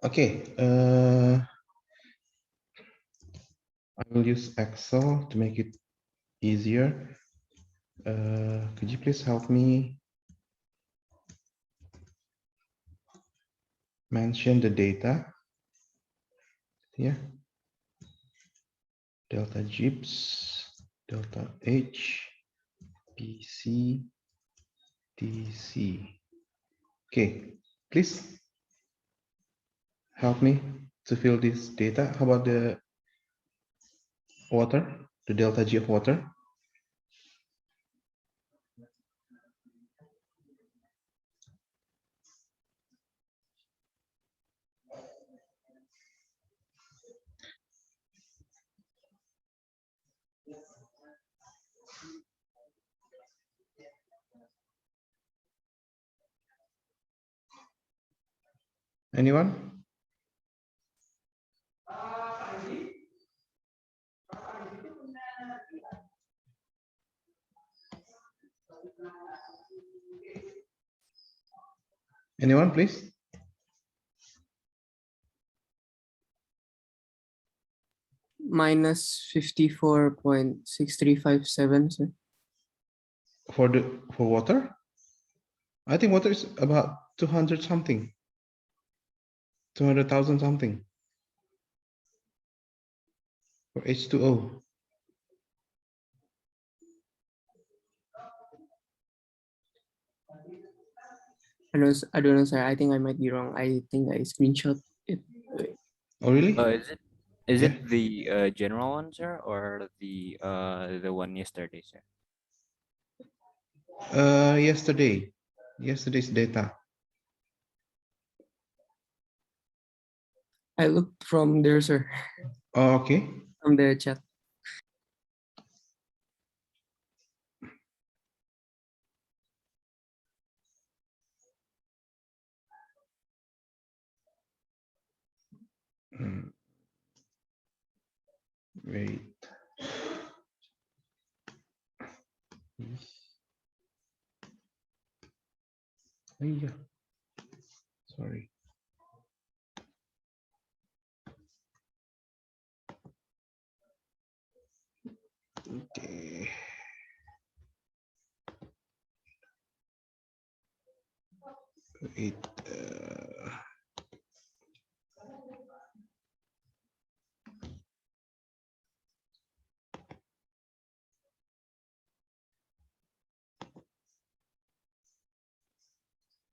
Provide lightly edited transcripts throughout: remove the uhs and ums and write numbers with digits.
Okay, I will use Excel to make it easier. Could you please help me mention the data here? Delta GIPS, delta H, PC, TC. Okay, please help me to fill this data. How about the water, the delta G of water? Anyone? Anyone, please? Minus 54.6357, sir. For water? I think water is about 200 something, 200,000 something for H2O. I don't know, sir. I think I might be wrong. I think I screenshot it. Oh, really? Is Yeah. it the general one, sir, or the one yesterday, sir? Yesterday's data. I looked from there, sir, Oh, okay. from the chat. Wait. Oh, yeah. Sorry. Okay. Wait.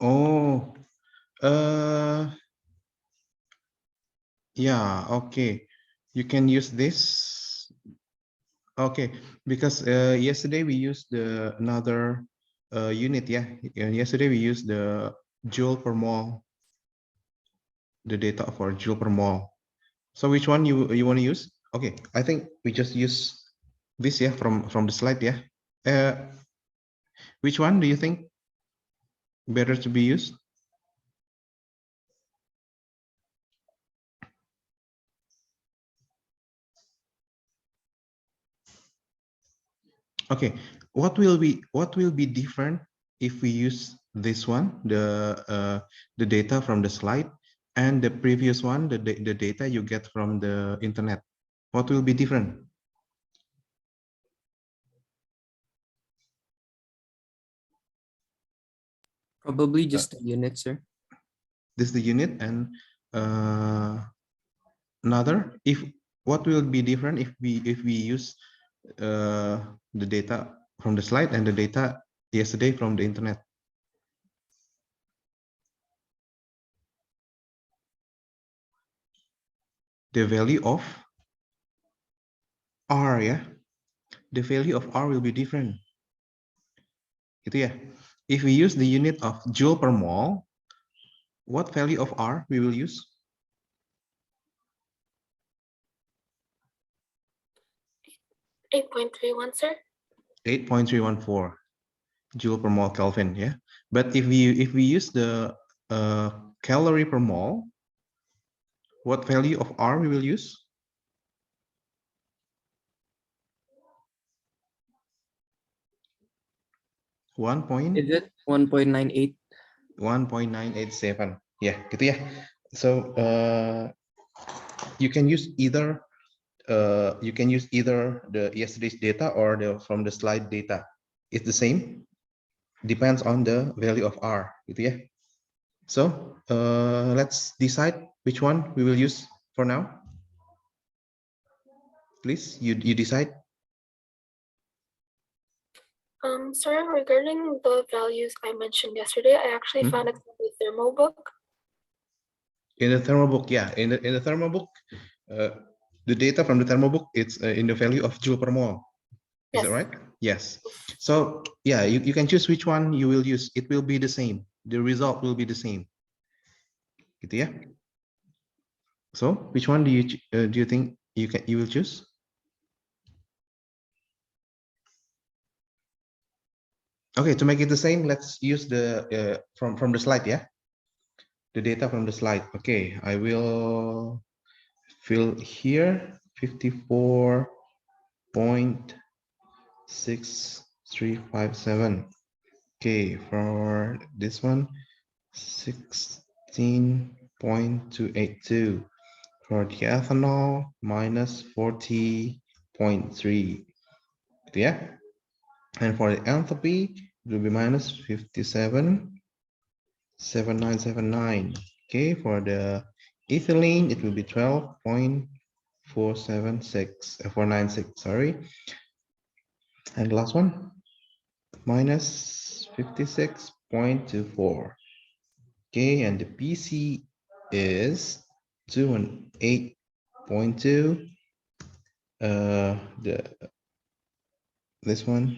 Oh. Yeah. Okay. You can use this. Okay, because yesterday we used the another unit. Yeah. Yesterday we used the joule per mole, the data for joule per mole. So which one you want to use? Okay, I think we just use this, yeah, from the slide, yeah. Which one do you think better to be used? Okay, what will be different if we use this one, the data from the slide, and the previous one, the data you get from the internet? What will be different? Probably just the unit, sir. This is the unit, and another, if what will be different if we use the data from the slide and the data yesterday from the internet? The value of R, yeah, the value of R will be different. Gitu ya. If we use the unit of joule per mole, what value of R we will use? 8.31, sir. 8.314 joule per mole Kelvin, yeah. But if we use the calorie per mole, what value of R we will use? 1. Is it 1.98? 1.987, ya, gitu ya. So you can use either the yesterday's data or from the slide data. It's the same, depends on the value of R, gitu ya. So let's decide which one we will use for now. Please, you decide. Sir, regarding the values I mentioned yesterday, I actually found it in the thermo book. In the thermo book, yeah, in the thermo book, the data from the thermo book, it's in the value of joule per mole. Is that right? Yes. So yeah, you can choose which one you will use. It will be the same. The result will be the same. Gitu ya. So which one do you think you will choose? Okay, to make it the same, let's use the from the slide, yeah. The data from the slide. Okay, I will fill here 54.6357. Okay, for this one 16.282. For the ethanol minus 40.3. Yeah. And for the enthalpy, it will be minus 57.7979. Okay, for the ethylene, it will be 12.496, sorry. And the last one, minus 56.24. Okay, and the PC is 208.2. This one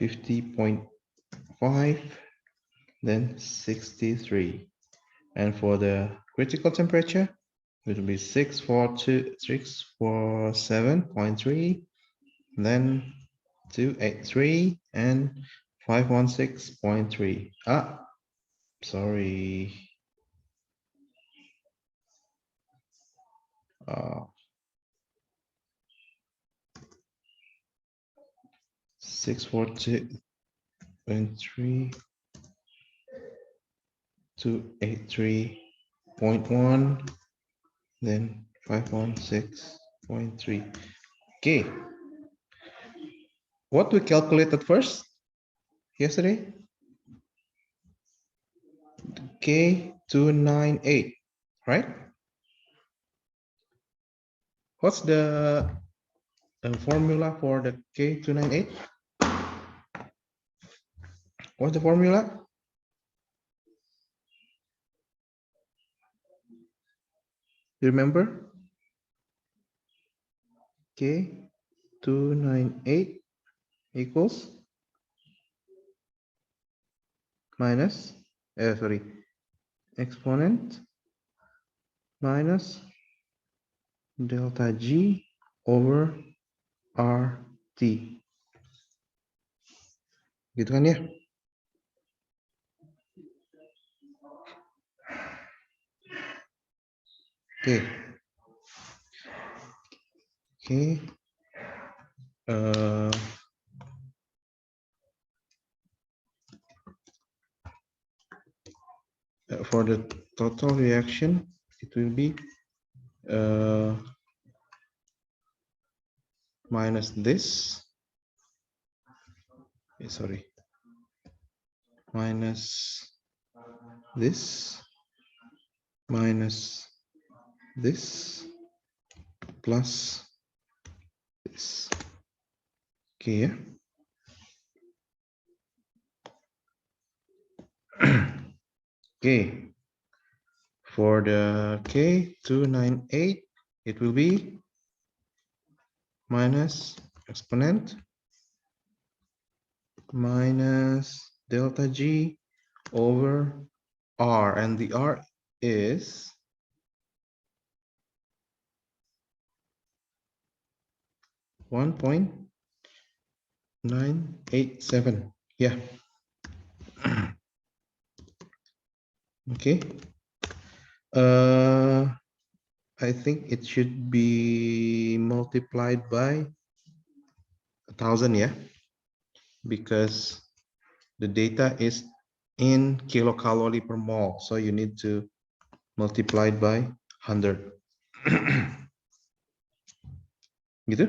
50.5, then 63. And for the critical temperature, it will be 647.3, then 283 and 516.3. Sorry. 642.3, 283.1, then 516.3. Okay. What we calculated first yesterday? K298, right? What's the formula for the K298? What's the formula? Remember? K298 equals minus, exponent minus delta G over RT. Gitu kan ya? Oke. Oke. For the total reaction, it will be minus this. Minus this minus this plus this. Okay, yeah. Okay. For the K298, it will be minus exponent minus delta G over R, and the R is 1.987. Yeah. Okay. I think it should be multiplied by 1,000, yeah, because the data is in kilocalorie per mole. So you need to multiply it by 100. Gitu?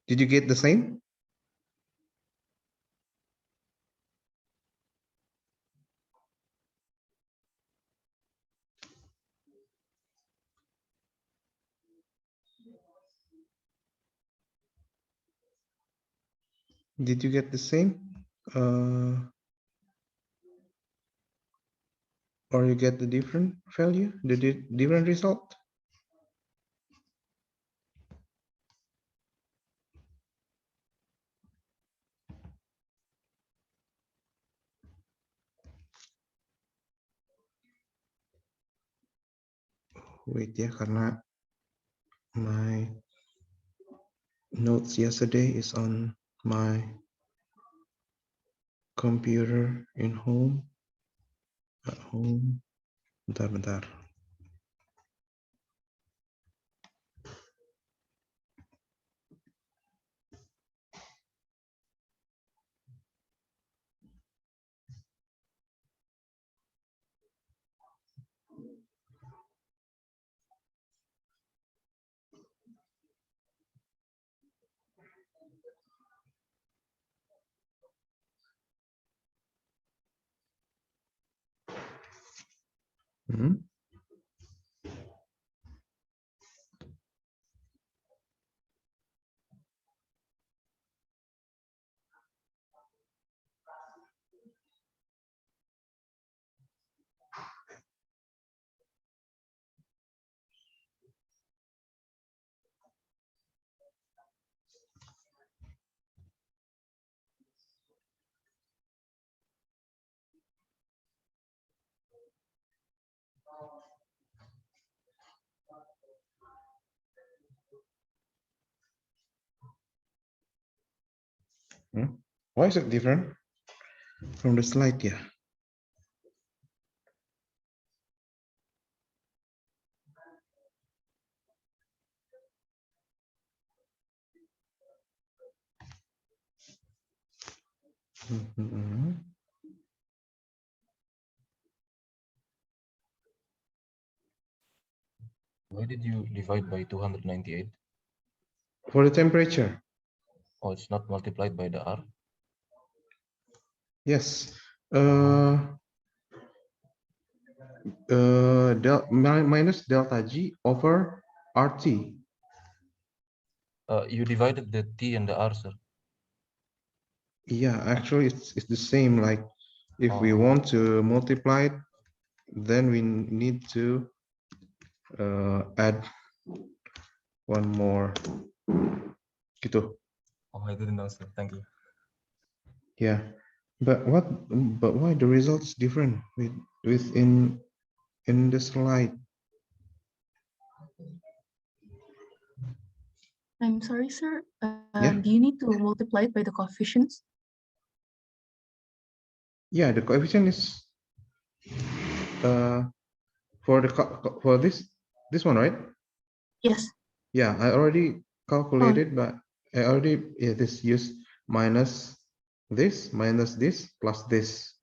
Did you get the same? Did you get the same? Or you get the different value, the different result? Wait ya, karena my notes yesterday is on my computer in home. At home. Bentar. Hmm? Why is it different from the slide? Yeah. Why did you divide by 298? For the temperature. Oh, it's not multiplied by the R? Yes. Minus delta G over RT. You divided the T and the R, sir. Yeah, actually it's the same. Like if we Oh. want to multiply it, then we need to add one more. Gitu. Oh, I didn't know, sir. Thank you. Yeah. But why the result is different within in the slide? I'm sorry, sir. Yeah. Do you need to multiply it by the coefficients? Yeah, the coefficient is for for this one, right? Yes. Yeah, I already calculated, but I already this use minus this plus this.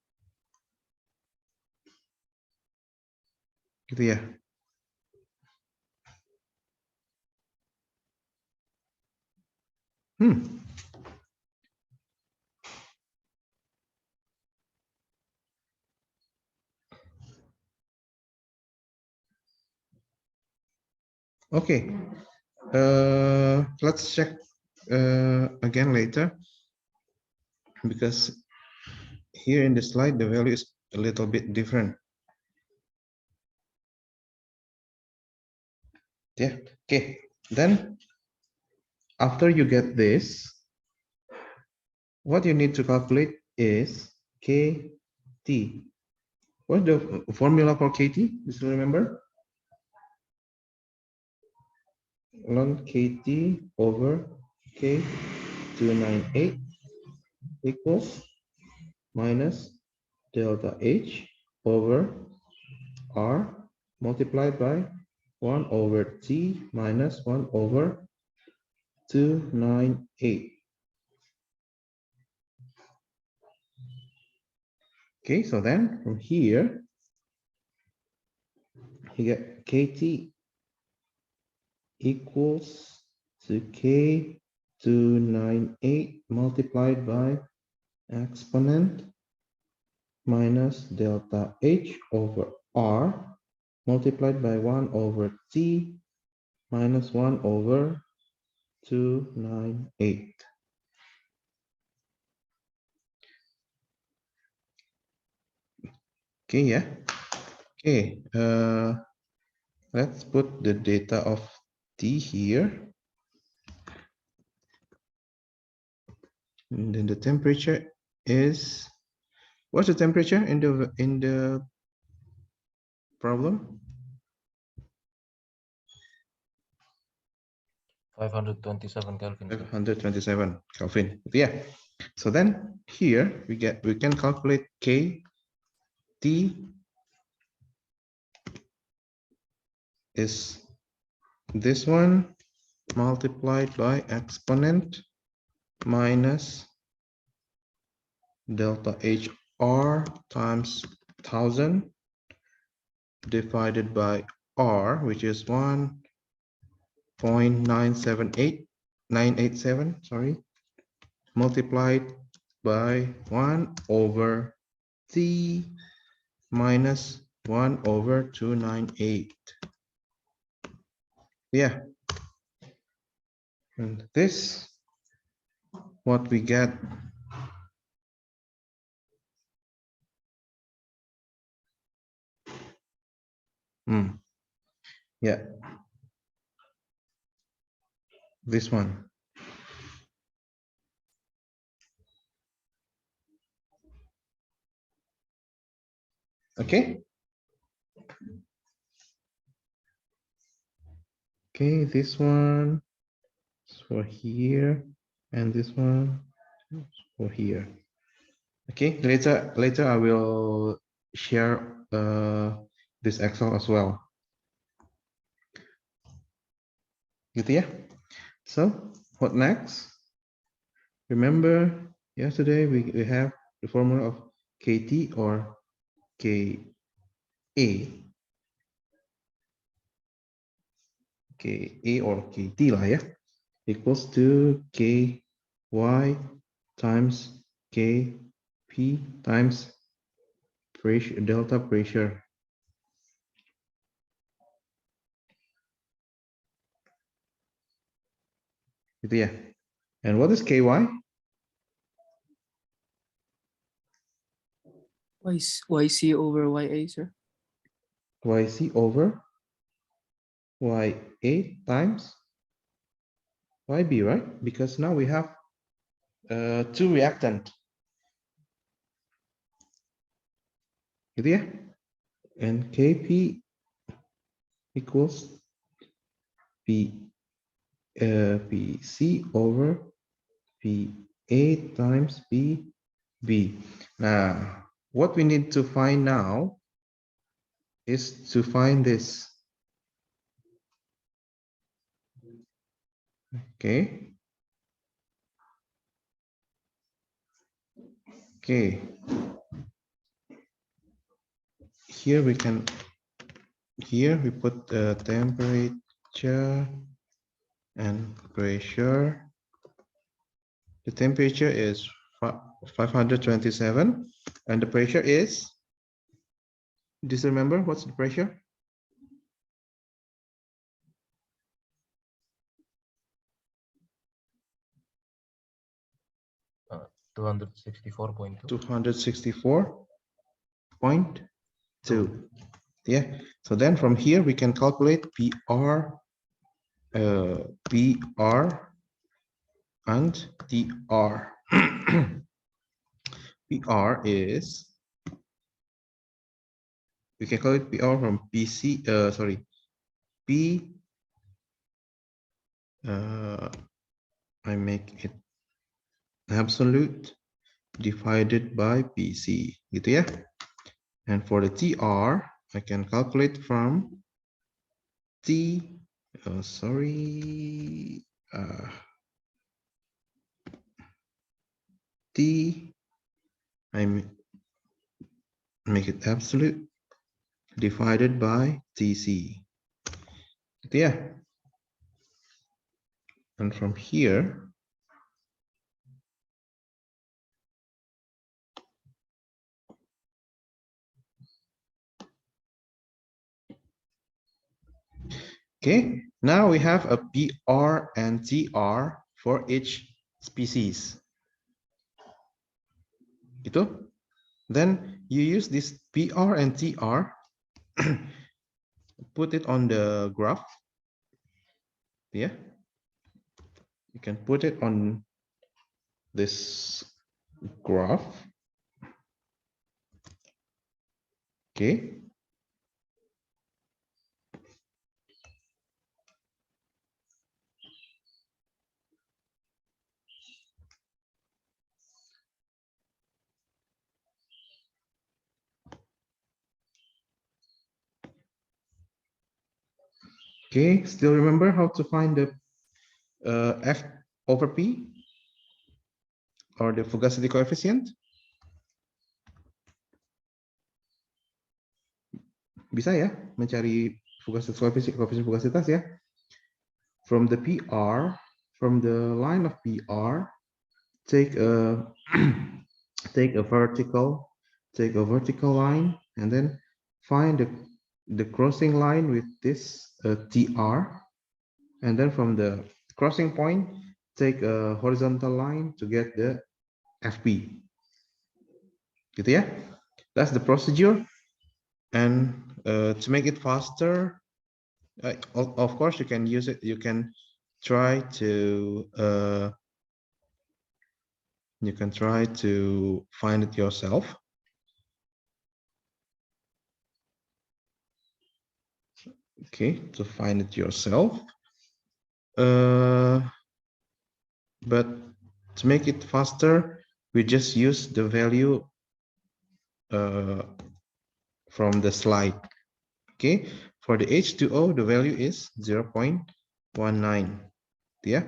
Gitu ya. Okay. Let's check again later, because here in the slide the value is a little bit different. Yeah. Okay. Then after you get this, what you need to calculate is KT. What's the formula for KT? Do you remember? Ln KT over K298 equals minus delta H over R multiplied by 1 over T minus 1 over 298. Okay, so then from here, you get KT equals to K298 multiplied by exponent minus delta H over R multiplied by 1 over T minus 1 over 298. Okay, yeah. Okay, let's put the data of T here. And then the temperature is, what's the temperature in the problem? 527 Kelvin, sir. 527 Kelvin. Yeah. So then here we can calculate K T is this one multiplied by exponent minus delta HR times 1000 divided by R, which is 1.987, sorry, multiplied by 1 over T minus 1 over 298. Yeah. And this, what we get. Yeah. This one. Okay. Okay, this one is for here, and this one is for here. Okay, later I will share this Excel as well. Gitu ya. So what next? Remember yesterday we have the formula of KT or KA. KA or KT lah ya, equals to KY times KP times pressure, delta pressure. Gitu ya. And what is KY? YC over YA, sir. YC over YA times YB, right? Because now we have two reactant. Gitu ya. And KP equals PC over PA times PB. Now, what we need to find now is to find this. Okay. Okay. Here we can, here we put the temperature and pressure. The temperature is 527 and the pressure is, do you remember what's the pressure? Uh, 264.2. 264.2. Yeah. So then from here we can calculate PR, PR and TR. PR is, we can call it PR from PC, sorry, P, I make it absolute divided by PC, gitu ya. And for the TR, I can calculate from T, sorry, T, make it absolute, divided by TC. Yeah. And from here, okay, now we have a PR and TR for each species. Gitu? Then you use this PR and TR, put it on the graph. Yeah. You can put it on this graph. Okay. Okay, still remember how to find the F over P or the fugacity coefficient? Bisa ya mencari koefisien fugasitas ya. From the PR, from the line of PR, take a take a vertical line and then find the crossing line with this TR, and then from the crossing point take a horizontal line to get the FP. Gitu ya. That's the procedure. And to make it faster, of course you can use it. You can try to find it yourself. Okay, to find it yourself. But to make it faster, we just use the value from the slide. Okay, for the H2O, the value is 0.19. Yeah,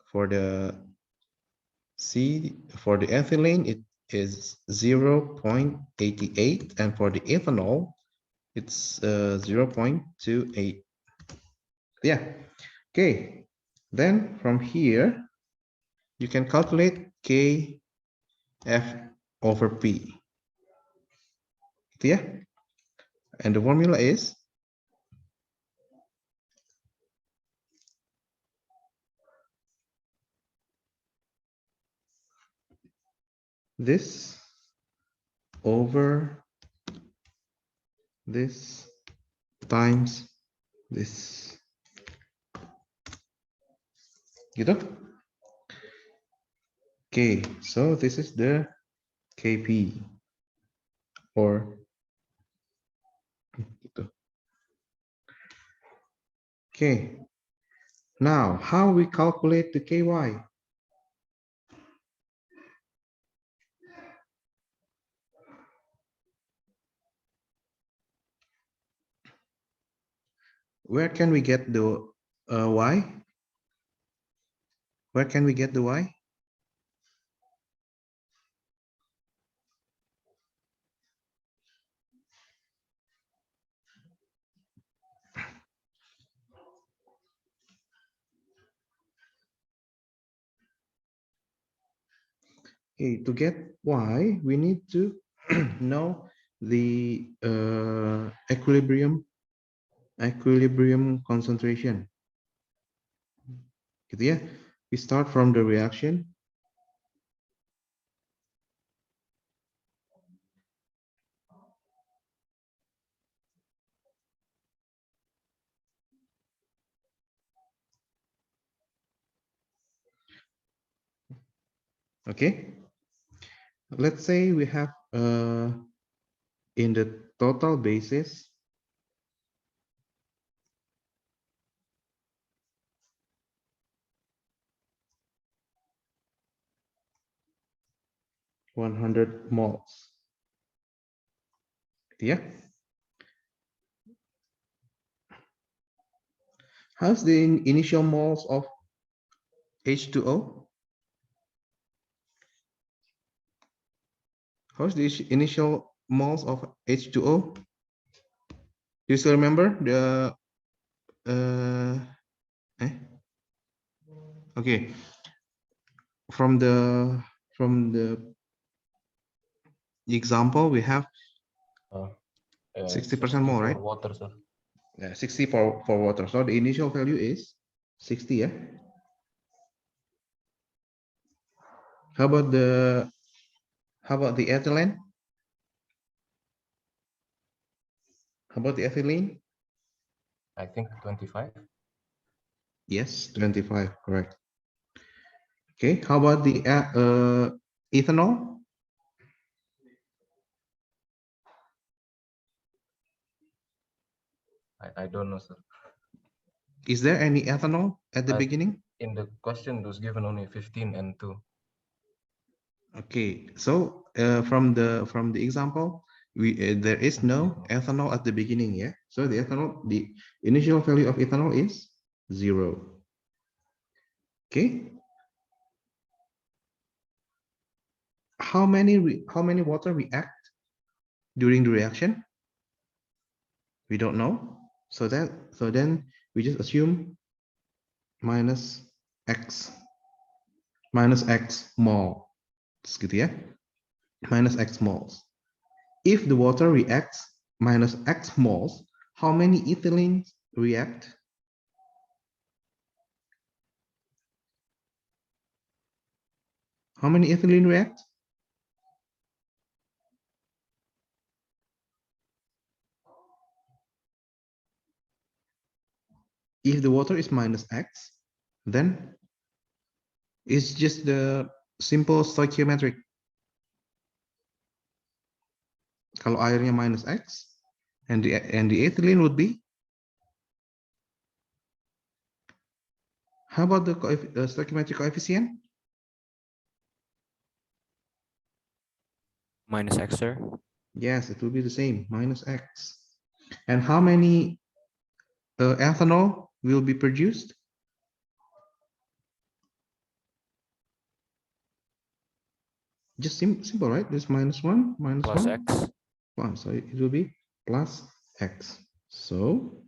for the ethylene, it is 0.88, and for the ethanol, it's 0.28. Yeah. Okay. Then from here, you can calculate Kf over P. Yeah. And the formula is this over this times this. Gitu? Okay, so this is the Kp, or gitu. Okay, now how we calculate the Ky? Where can we get the y? Where can we get the y? Okay, to get y, we need to know the equilibrium concentration. Gitu ya. We start from the reaction. Okay. Let's say we have in the total basis 100 moles. Yeah. How's the initial moles of H2O? How's the initial moles of H2O? Do you still remember the okay, from the example we have 60% more, right? Water, sir. 60 for water. So the initial value is 60, yeah. How about the ethylene? How about the ethylene? I think 25. Yes, 25, correct. Okay, how about the ethanol? I don't know, sir. Is there any ethanol at the Uh, beginning? In the question, it was given only 15 and 2. Okay, so from the example, there is no ethanol at the beginning, yeah. So the initial value of ethanol is 0. Okay. How many water react during the reaction? We don't know. So then we just assume minus x mole. Gitu ya. Minus x moles. If the water reacts minus x moles, how many ethylene react? How many ethylene react? If the water is minus x, then it's just the simple stoichiometric. Kalau airnya minus x, and the ethylene would be, how about the stoichiometric coefficient? Minus X, sir. Yes, it will be the same, minus x. And how many ethanol will be produced? Just simple, right? This minus 1, minus Plus 1, X. 1. So it will be plus x. So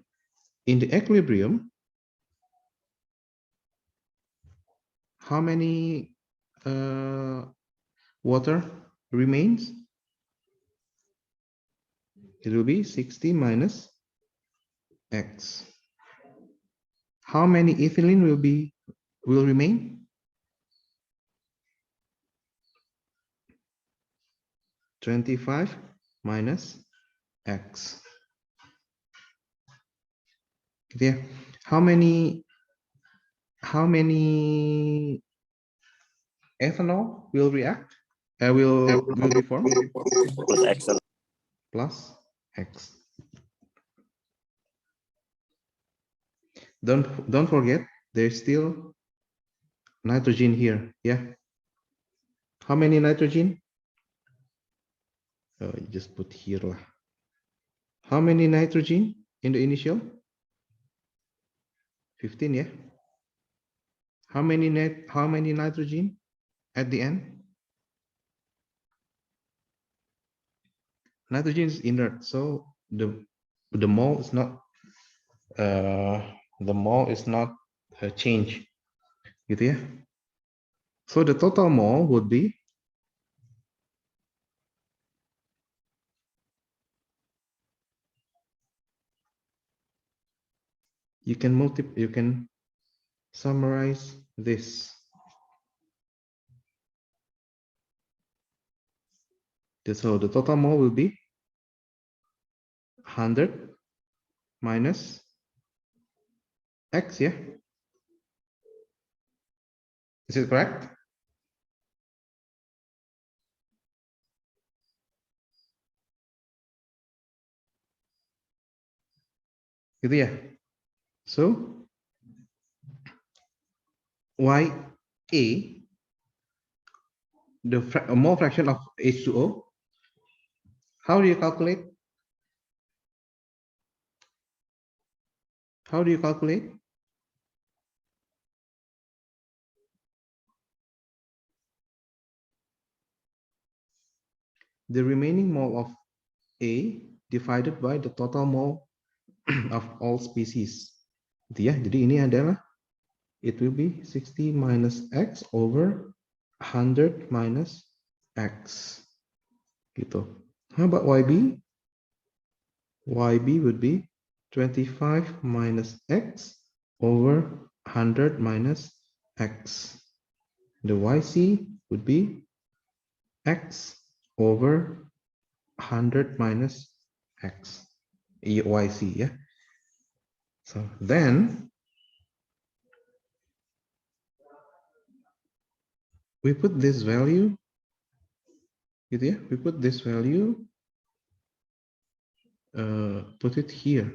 in the equilibrium, how many water remains? It will be 60 minus x. How many ethylene will remain? 25 minus x. Gitu ya. How many ethanol will react? Will be formed? Plus X. Plus x. Don't forget, there's still nitrogen here. Yeah. How many nitrogen? Oh, you just put here lah. How many nitrogen in the initial? 15, yeah. How many nitrogen at the end? Nitrogen is inert, so the mole is not change, gitu ya. So the total mole would be you can summarize this. So the total mole will be 100 minus x, yeah. Is it correct? Gitu ya. So y a, the mole fraction of H2O, how do you calculate? How do you calculate? The remaining mole of A divided by the total mole of all species. Gitu ya. Jadi ini adalah it will be 60 minus X over 100 minus X. Gitu. How about YB? YB would be 25 minus X over 100 minus X. The YC would be X over 100 minus X. YC, yeah. So then we put this value, gitu ya, we put this value, put it here,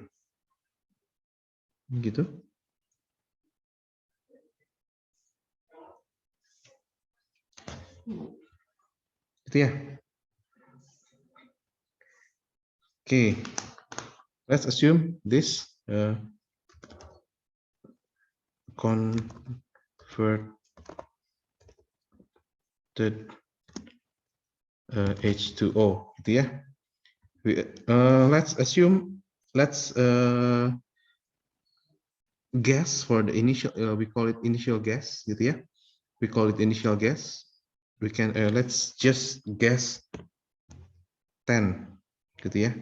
gitu. Gitu ya. Okay, let's assume this converted H2O, gitu ya. Let's assume, let's guess for the initial, we call it initial guess, gitu ya. We call it initial guess. We can let's just guess 10, gitu ya.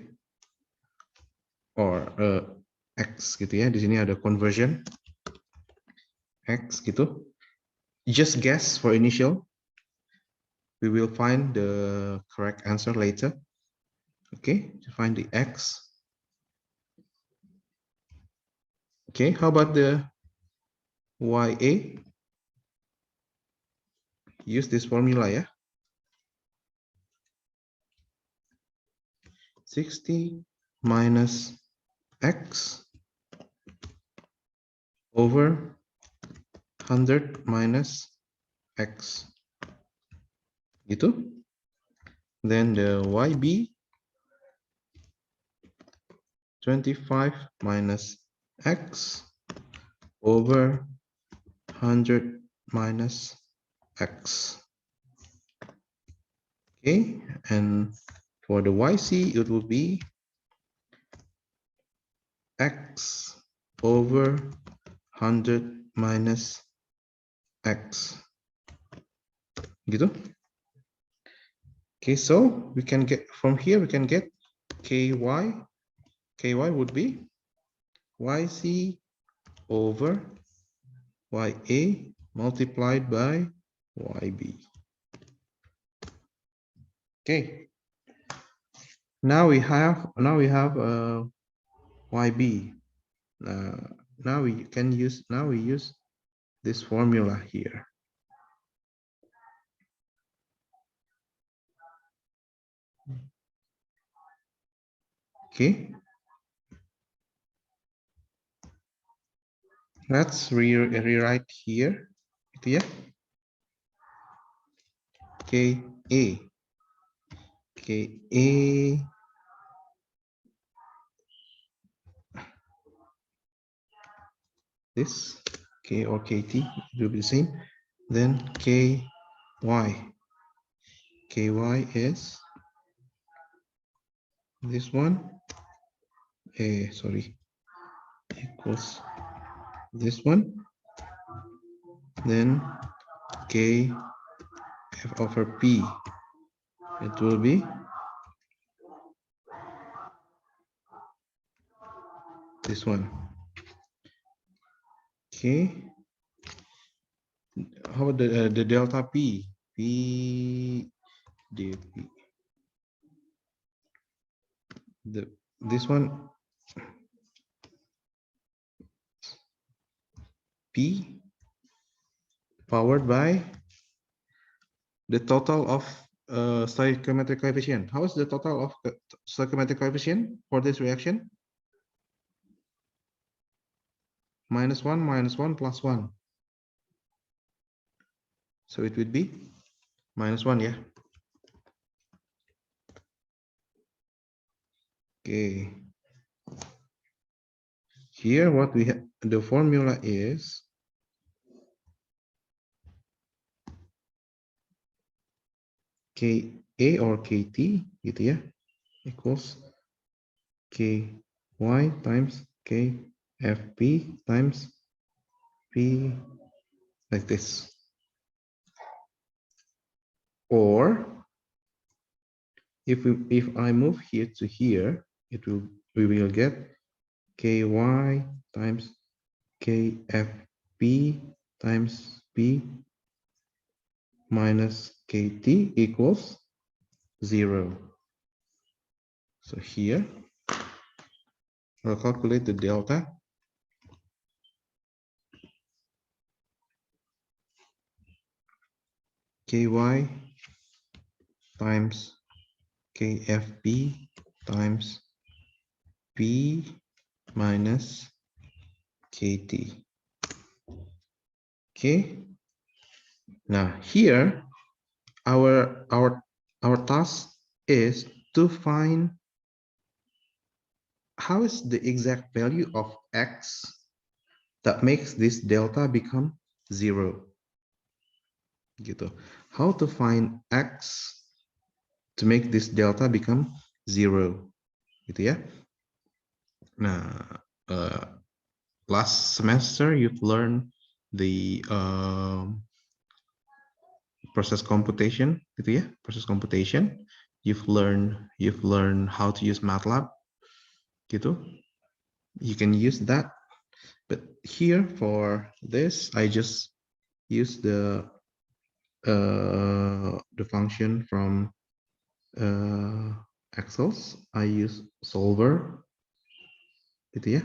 Or X, gitu ya. Di sini ada conversion X, gitu. Just guess for initial. We will find the correct answer later. Okay, to find the X. Okay, how about the YA? Use this formula, yeah. 60 minus X over 100 minus X. Gitu. Then the YB 25 minus X over 100 minus X. Okay, and for the YC, it will be X over 100 minus X. Gitu. Okay, so we can get from here, we can get KY. KY would be YC over YA multiplied by YB. Okay. Now we have YB. Now we use this formula here. Okay. Let's rewrite here. Gitu ya. KA. KA this K or KT will be the same. Then KY. KY is this one. Sorry. Equals this one. Then K F over P. It will be this one. Okay. How about the delta P? P dP. This one P powered by the total of stoichiometric coefficient. How is the total of stoichiometric coefficient for this reaction? -1, plus 1. So it would be -1, yeah. Okay. Here what we have, the formula is KA or KT gitu ya. equals ky times kfp times p like this. Or if I move here to here, we will get ky times kfp times p minus kt equals 0. So here I'll calculate the delta. Ky times kfp times p minus kt. Okay. Now here our task is to find how is the exact value of x that makes this delta become 0. Gitu. How to find x to make this delta become 0. Gitu ya. Nah, last semester you've learned the process computation, gitu ya, process computation. You've learned how to use MATLAB, gitu. You can use that, but here for this, I just use the function from Excels. I use solver, gitu ya.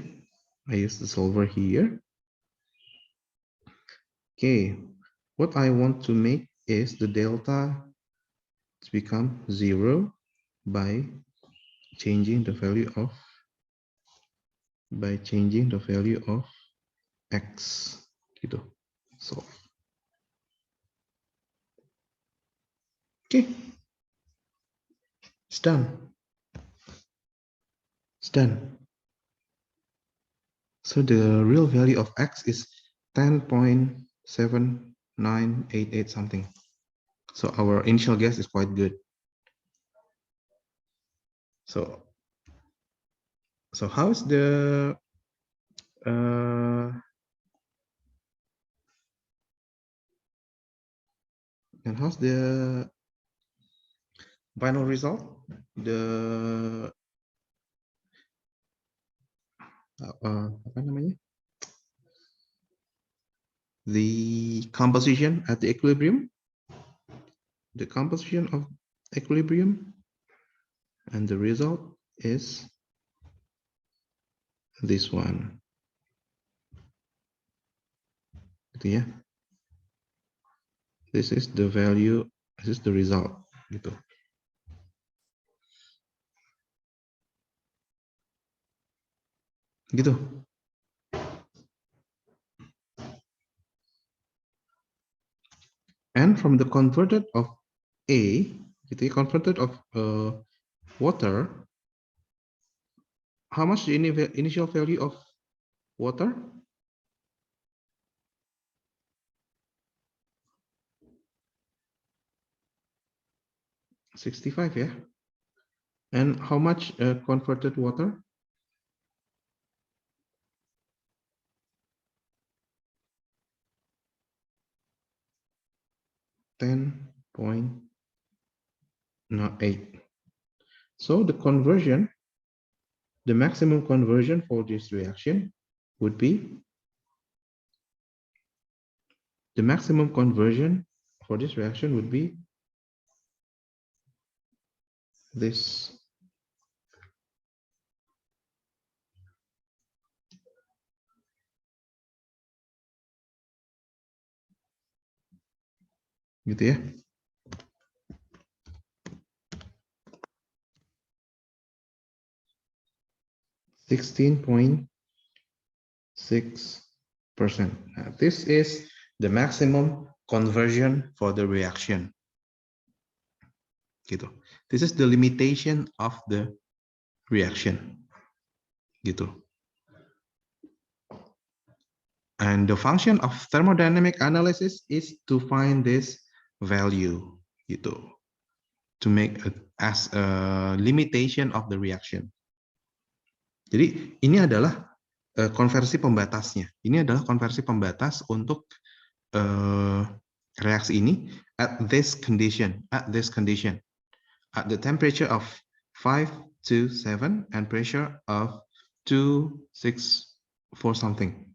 I use the solver here. Okay, what I want to make is the delta to become 0 by changing the value of x, gitu. So okay, it's done. It's done. So the real value of x is 10.7988 something. So our initial guess is quite good. So how is the and how's the final result? The apa namanya? The composition at the equilibrium. The composition of equilibrium, and the result is this one. Gitu ya. This is the value, this is the result, gitu. Gitu. And from the converted of A, gitu ya, converted of water, how much the initial value of water? $65, yeah. And how much converted water? 10.8. So the conversion, the maximum conversion for this reaction would be, the maximum conversion for this reaction would be this. Gitu ya. 16.6%. This is the maximum conversion for the reaction. Gitu. This is the limitation of the reaction. Gitu. And the function of thermodynamic analysis is to find this value. Gitu. to make as a limitation of the reaction. Jadi ini adalah konversi pembatasnya. Ini adalah konversi pembatas untuk reaksi ini at this condition, at the temperature of 5 to 7 and pressure of 2, 6, 4 something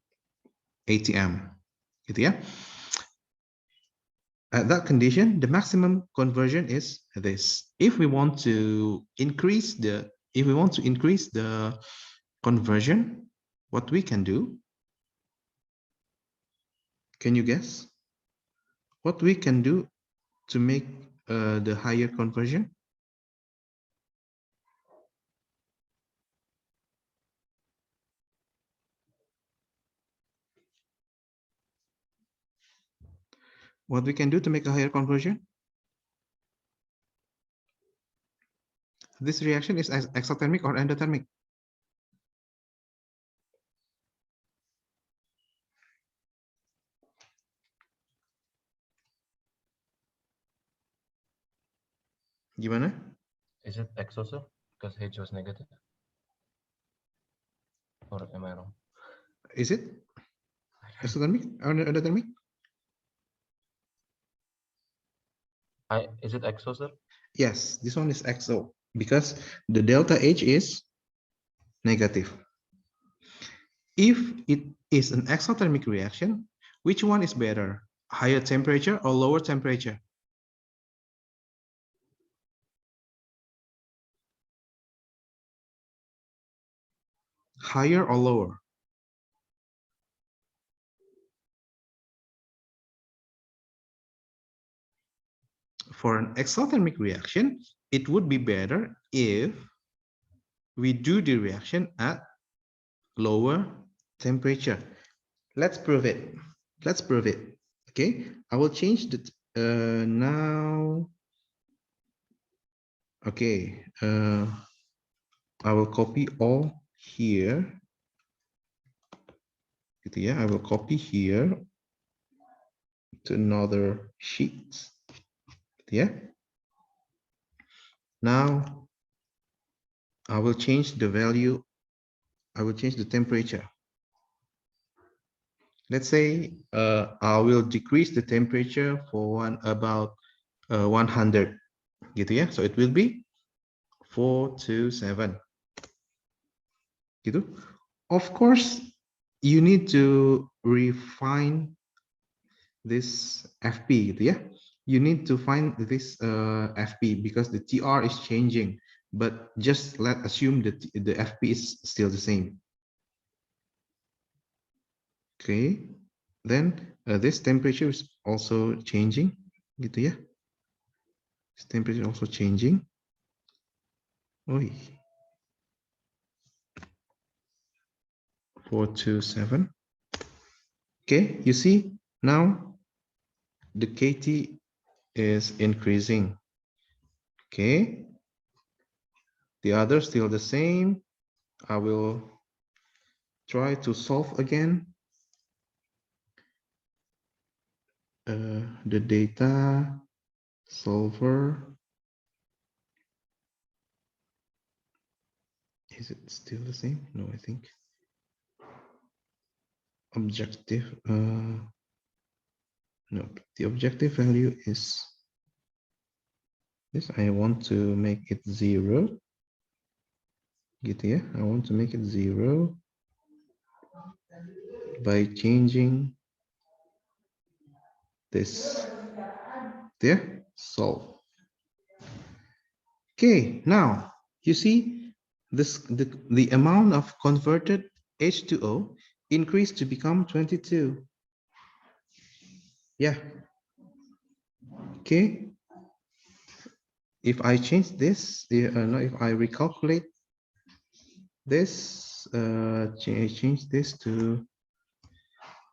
atm, gitu ya. At that condition, the maximum conversion is this. If we want to increase the conversion, what we can do? Can you guess? What we can do to make the higher conversion? What we can do to make a higher conversion? This reaction is exothermic or endothermic? Gimana? Is it exo, sir? Because H was negative. Or am I wrong? Is it exothermic or endothermic? Is it exo, sir? Yes, this one is exo because the delta H is negative. If it is an exothermic reaction, which one is better? Higher temperature or lower temperature? Higher or lower? For an exothermic reaction, it would be better if we do the reaction at lower temperature. Let's prove it. Let's prove it. Okay, I will change the now. Okay, I will copy all here. Gitu ya, I will copy here to another sheet. Gitu ya. Now I will change the value. I will change the temperature. Let's say I will decrease the temperature for about 100. Gitu ya. So it will be 4 to 7. Gitu. Of course, you need to refine this FP gitu ya. You need to find this FP because the TR is changing, but just let's assume that the FP is still the same. Okay, then this temperature is also changing gitu ya. This temperature also changing. Oi. 427. Okay, you see now the KT is increasing. Okay, the other still the same. I will try to solve again the data solver. Is it still the same? No, I think objective. No, the objective value is this. I want to make it 0. Gitu ya. I want to make it 0 by changing this. There, solve. Okay, now you see this the amount of converted H2O increased to become 22. Yeah. Okay. If I change this, no, if I recalculate this, change this to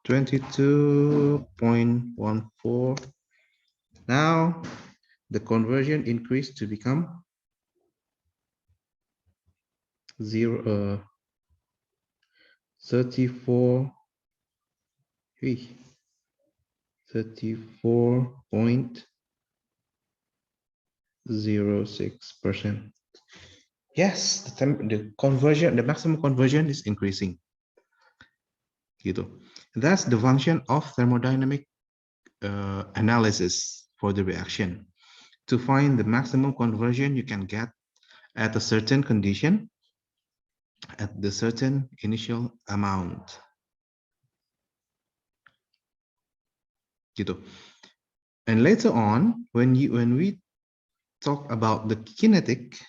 22.14. Now the conversion increased to become 34. 34.0 0.06%. Yes, the conversion, the maximum conversion is increasing. Gitu. That's the function of thermodynamic analysis for the reaction. To find the maximum conversion you can get at a certain condition, at the certain initial amount. Gitu. And later on, when we talk about the kinetic,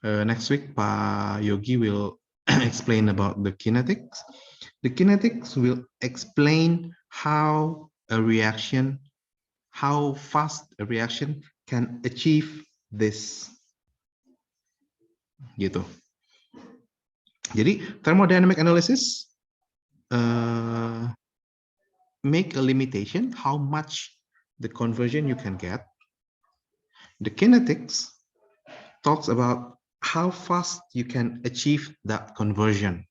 next week, Pa Yogi will explain about the kinetics. The kinetics will explain how a reaction, how fast a reaction can achieve this. Gitu. Jadi thermodynamic analysis make a limitation how much the conversion you can get. The kinetics talks about how fast you can achieve that conversion.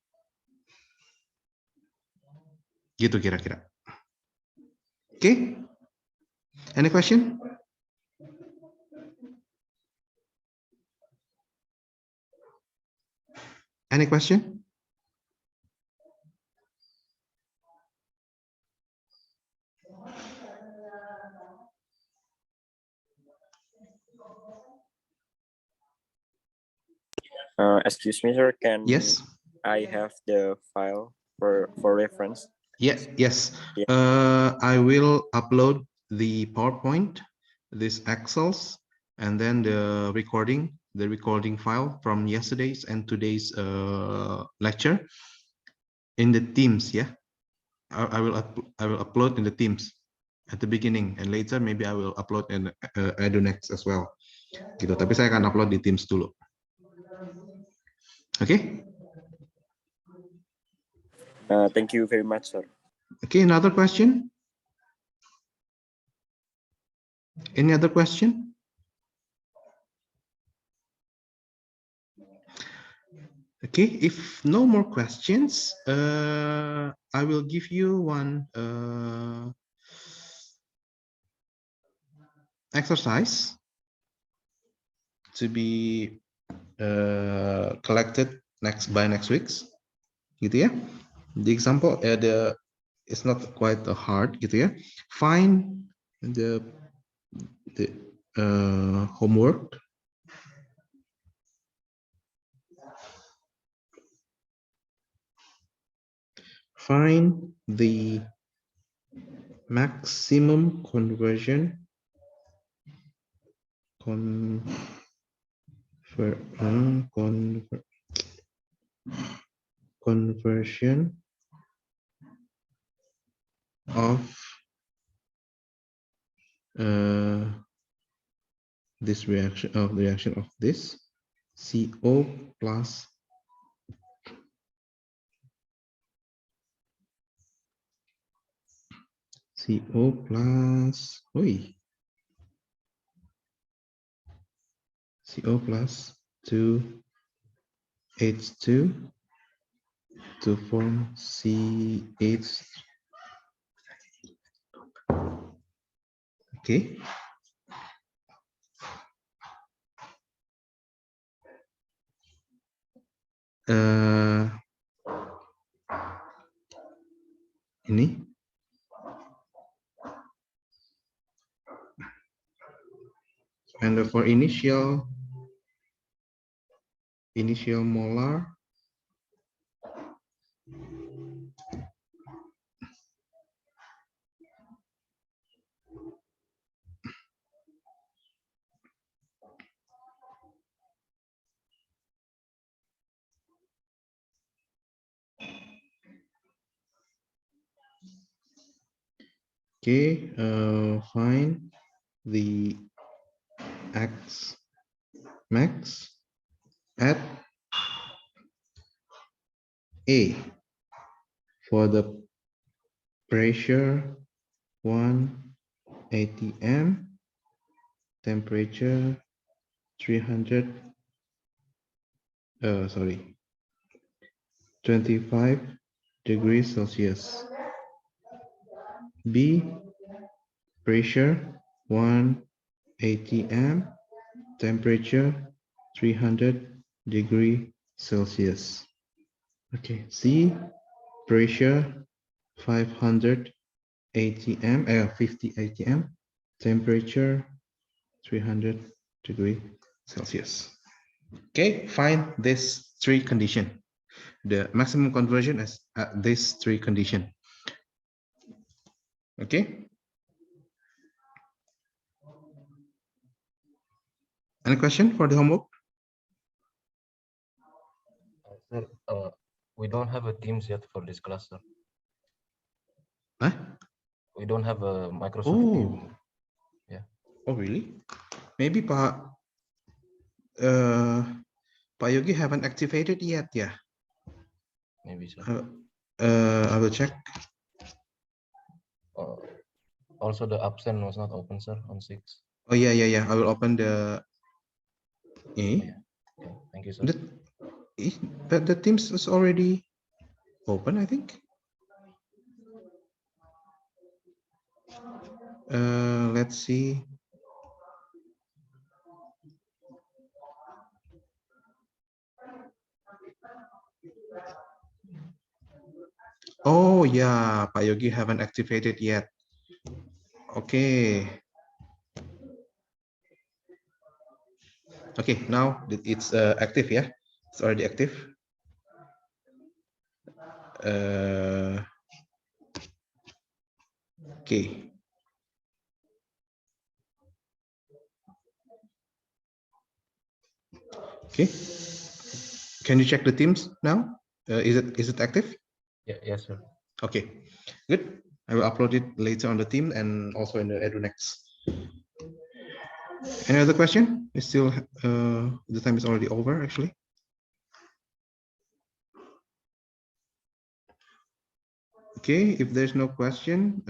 Gitu kira-kira. Okay. Any question? Any question? Excuse me, sir. Can Yes. I have the file for reference? Yes. Yes. Yeah. I will upload the PowerPoint, this Excels, and then the recording file from yesterday's and today's lecture in the Teams. Yeah, I will upload in the Teams at the beginning, and later maybe I will upload in Edunext as well. Gitu. Tapi saya akan upload di Teams dulu. Okay. Thank you very much, sir. Okay. Another question? Any other question? Okay, if no more questions, I will give you one exercise to be collected by next week's. Gitu ya. The example, it's not quite hard, gitu ya. Find the homework. Find the maximum conversion conversion of this reaction of this CO plus CO plus CO plus 2H2 to form CH. Okay. Ini and for initial molar okay, find the X max at A for the pressure 1 atm, temperature 300 25 degrees Celsius. B, pressure 1 atm, temperature 300 degree Celsius. Okay, C, pressure 500 atm, 50 atm, temperature 300 degree Celsius. Okay, find this three condition. The maximum conversion is at these three condition. Okay. Any question for the homework? Sir, we don't have a Teams yet for this class, sir. Huh? We don't have a Microsoft Oh. Team. Oh, really? Maybe Pak Yogi haven't activated yet. Yeah. Maybe, sir. I will check. Also, the absent was not open, sir, on 6. Oh yeah. I will open the. Yeah. Okay, thank you, sir. But the Teams is already open, I think. Let's see. Oh yeah, Pak Yogi haven't activated yet. Okay. Okay, now it's active, yeah. It's already active. Okay. Okay. Can you check the Teams now? Is it active? Yeah, yes, sir. Okay, good. I will upload it later on the team and also in the EduNext. Any other question? It's still the time is already over actually. Okay, if there's no question,